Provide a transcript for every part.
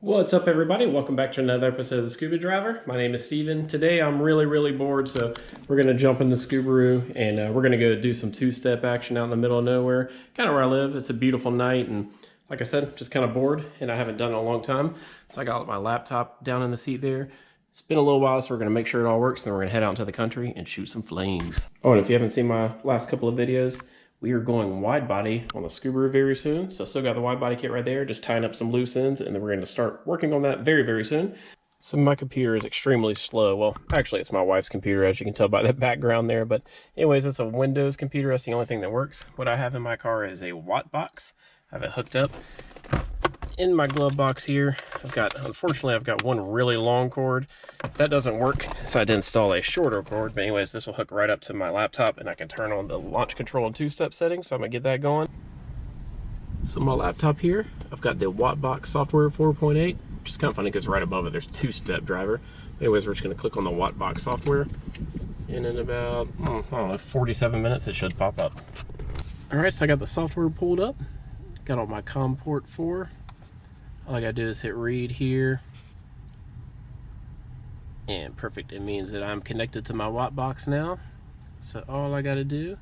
What's up, everybody? Welcome back to another episode of The Scuba Driver. My name is Steven. Today I'm really bored, so we're going to jump in the Scubaroo and we're going to go do some two-step action out in the middle of nowhere, kind of where I live. It's a beautiful night, and like I said, just kind of bored, and I haven't done it in a long time. So I got my laptop down in the seat there. It's been a little while, so we're going to make sure it all works, and then we're going to head out into the country and shoot some flames. Oh, and if you haven't seen my last couple of videos, we are going wide body on the Scubaroo very soon. So still got the wide body kit right there, just tying up some loose ends, and then we're going to start working on that very soon. So my computer is extremely slow. Well, actually it's my wife's computer, as you can tell by the background there. But anyways, it's a Windows computer. That's the only thing that works. What I have in my car is a watt box. I have it hooked up. In my glove box here, unfortunately I've got one really long cord. That doesn't work, so I had to install a shorter cord. But anyways, this will hook right up to my laptop, and I can turn on the launch control and two-step settings, so I'm gonna get that going. So my laptop here, I've got the Wattbox software 4.8, which is kind of funny because right above it there's two-step driver. Anyways, we're just gonna click on the Wattbox software, and in about, I don't know, 47 minutes it should pop up. All right, so I got the software pulled up, got on my COM port 4. All I gotta do is hit read here, and perfect. It means that I'm connected to my Wattbox now. So all I gotta do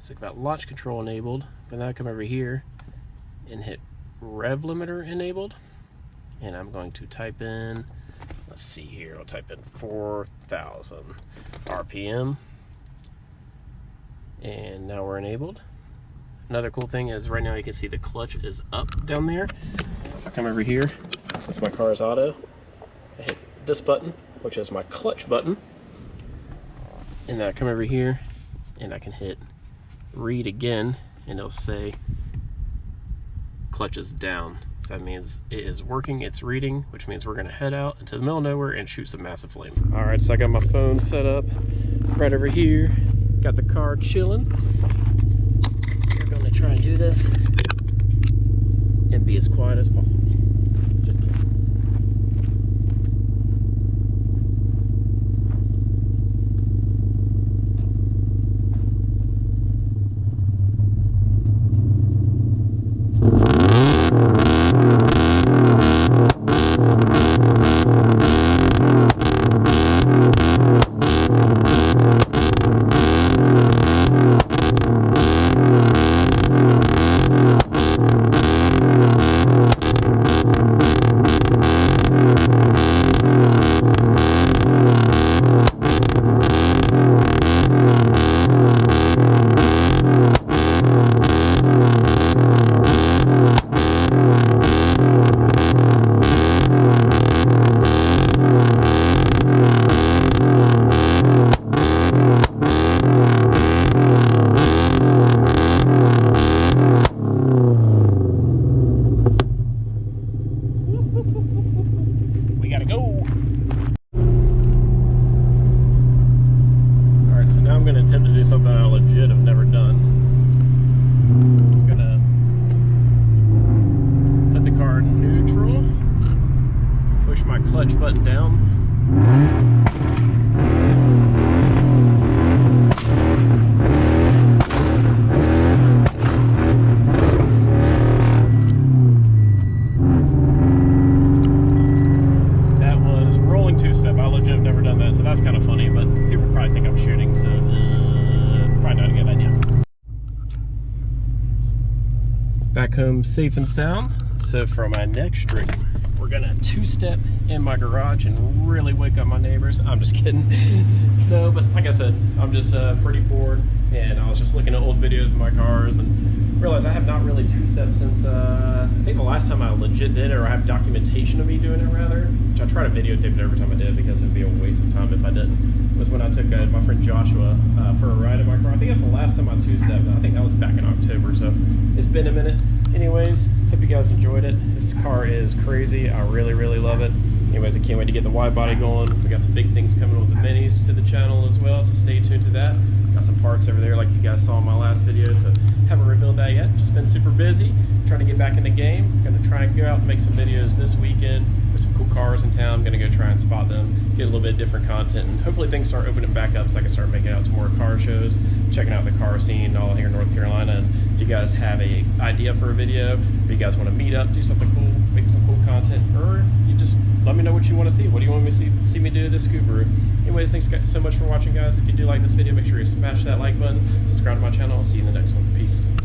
is I've got launch control enabled, but now I come over here and hit rev limiter enabled, and I'm going to type in, let's see here, I'll type in 4,000 RPM, and now we're enabled. Another cool thing is right now you can see the clutch is up down there. If I come over here, since my car is auto, I hit this button, which is my clutch button, and then I come over here and I can hit read again, and it'll say clutch is down. So that means it is working, it's reading, which means we're gonna head out into the middle of nowhere and shoot some massive flame. All right, so I got my phone set up right over here, got the car chilling. We're gonna try and do this and be as quiet as possible. Just kidding. Clutch button down. That was rolling two-step. I legit have never done that, so that's kind of funny, but people probably think I'm shooting, so probably not a good idea. Back home safe and sound. So for my next stream, we're gonna two-step in my garage and really wake up my neighbors. I'm just kidding. No, but like I said, I'm just pretty bored, and I was just looking at old videos of my cars and realized I have not really two-stepped since I think the last time I legit did it, or I have documentation of me doing it rather, which I try to videotape it every time I did because it'd be a waste of time if I didn't, was when I took my friend Joshua for a ride in my car. I think that's the last time I two-stepped. I think that was back in October, so it's been a minute. Anyways, hope you guys enjoyed it. This car is crazy. I really love it. Anyways, I can't wait to get the wide body going. We got some big things coming with the minis to the channel as well, so stay tuned to that. Got some parts over there like you guys saw in my last video, so haven't revealed that yet. Just been super busy trying to get back in the game. Gonna try and go out and make some videos this weekend. There's some cool cars in town. I'm gonna go try and spot them, get a little bit of different content, and hopefully things start opening back up so I can start making out to more car shows, checking out the car scene all here in North Carolina. And if you guys have a idea for a video, or you guys want to meet up, do something cool, make some cool content, or you want to see. What do you want me to see me do this Subaru? Anyways, thanks so much for watching, guys. If you do like this video, make sure you smash that like button, subscribe to my channel. I'll see you in the next one. Peace.